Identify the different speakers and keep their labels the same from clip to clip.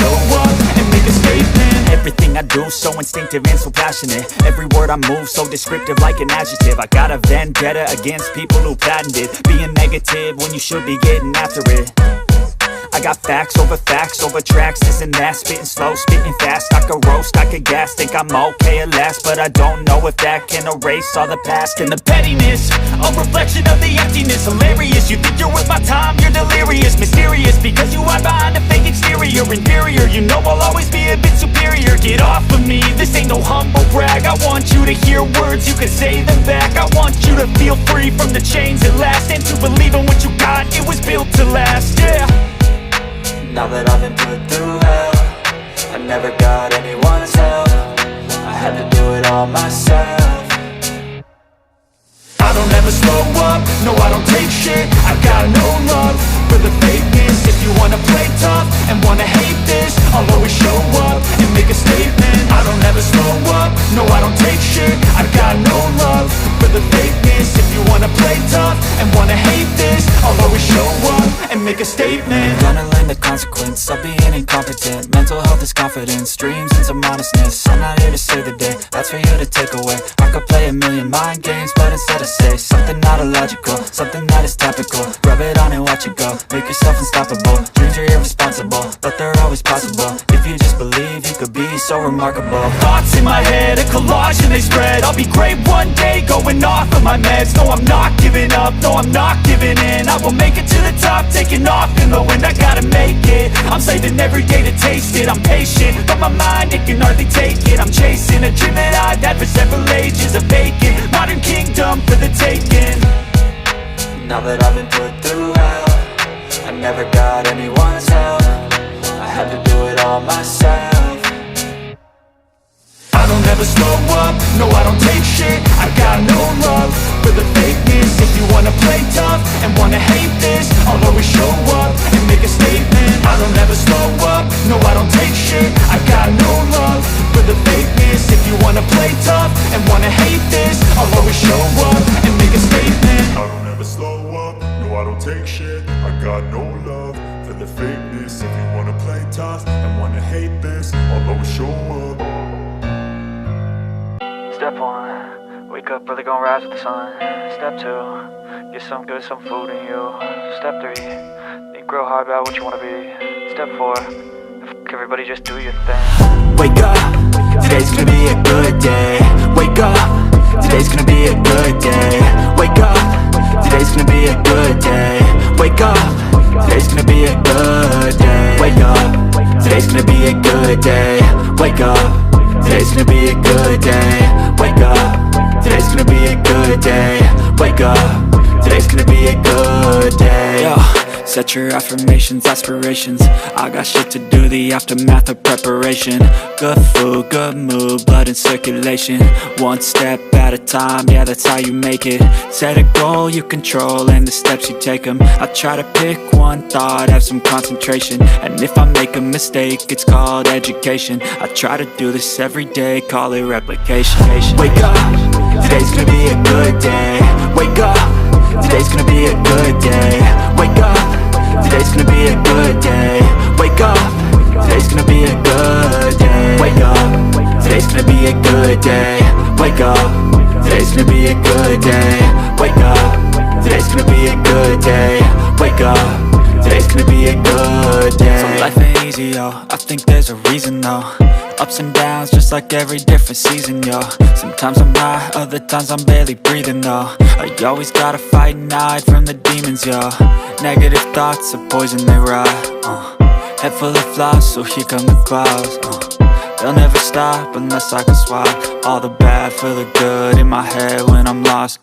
Speaker 1: show up and make a statement. Everything I do so instinctive and so passionate. Every word I move so descriptive like an adjective. I got a vendetta against people who patented being negative when you should be getting after it. I got facts over tracks, this and that. Spitting slow, spitting fast. I could roast, I could gas. Think I'm okay at last, but I don't know if that can erase all the past. And the pettiness, a reflection of the emptiness. Hilarious, you think you're worth my time, you're delirious. Mysterious, because you hide behind a fake exterior. Inferior, you know I'll always be a bit superior. Get off of me, this ain't no humble brag. I want you to hear words, you can say them back. I want you to feel free from the chains at last, and to believe in what you got, it was built to last, yeah.
Speaker 2: Now that I've been put through hell, I never got anyone's help. I had to do it all myself.
Speaker 1: I don't ever slow up, no I don't take shit. I got no love for the fakeness. If you wanna play tough and wanna hate this, I'll always show up and make a statement. I don't ever slow up, no I don't take shit. I got no love for the fakeness. If you wanna play tough and wanna hate this, I'll always show up and make a statement.
Speaker 2: Gonna learn the consequence of being incompetent. Mental health is confidence, dreams and some honestness. I'm not here to save the day, that's for you to take away. I could play a million mind games, but instead I say something not illogical, something that is topical. Rub it on and watch it go, make yourself unstoppable. Dreams are irresponsible, but they're always possible. If you just believe, you could be so remarkable.
Speaker 1: Thoughts in my head, a collage and they spread. I'll be great one day, going off of my meds. No, I'm not giving up, no, I'm not giving in. I will make it to the top, taking off in the wind. I gotta make it, I'm saving every day to taste it. I'm patient, but my mind, it can hardly take it. I'm chasing a dream that I've had for several ages. A vacant, modern kingdom for the taking.
Speaker 2: Now that I've been put through hell, I never got anyone's help. I had to do it all myself.
Speaker 1: I don't ever slow up, no I don't take shit. I got no love for the fakeness. If you wanna play tough and wanna hate this, I'll always show up and make a statement. I don't ever slow up, no I don't take shit. I got no love for the fakeness. If you wanna play tough and wanna hate this, I'll always show up and make a statement.
Speaker 3: I don't ever slow up, no I don't take shit. I got no love for the fakeness. If you wanna play tough and wanna hate this, I'll always show up.
Speaker 2: Step 1, wake up early, gonna rise with the sun. Step 2, get some good, some food in you. Step 3, think real hard about what you wanna be. Step 4, everybody just do your thing.
Speaker 1: Wake up, today's gonna be a good day. Wake up, today's gonna be a good day. Wake up, today's gonna be a good day. Wake up, today's gonna be a good day. Wake up, today's gonna be a good day. Wake up, today's gonna be a good day. Wake up, today's gonna be a good day. Wake up, today's gonna be a good day. Yo, set your affirmations, aspirations. I got shit to do, the aftermath of preparation. Good food, good mood, blood in circulation. One step at a time, yeah, that's how you make it. Set a goal you control and the steps you take them. I try to pick one thought, have some concentration. And if I make a mistake, it's called education. I try to do this every day, call it replication. Wake up, today's gonna be a good day. Wake up, today's gonna be a good day. Wake up, today's gonna be a good day. Wake up, today's gonna be a good day. Wake up, today's gonna be a good day. Wake up, today's gonna be a good day. Wake up, today's gonna be a good day. Wake up, today's gonna be a good day. So life ain't easy, yo, I think there's a reason though. Ups and downs, just like every different season, yo. Sometimes I'm high, other times I'm barely breathing, though. I always gotta fight and hide from the demons, yo. Negative thoughts are poison, they rot, Head full of flies, so here come the clouds, They'll never stop unless I can swap all the bad for the good in my head when I'm lost,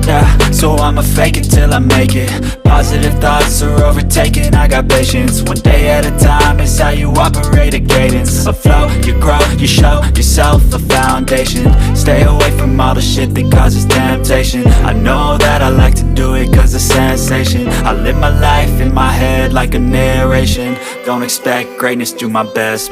Speaker 1: Yeah, so I'ma fake it till I make it. Positive thoughts are overtaken, I got patience. One day at a time is how you operate a cadence. A flow, you grow, you show yourself a foundation. Stay away from all the shit that causes temptation. I know that I like to do it cause it's sensation. I live my life in my head like a narration. Don't expect greatness, do my best.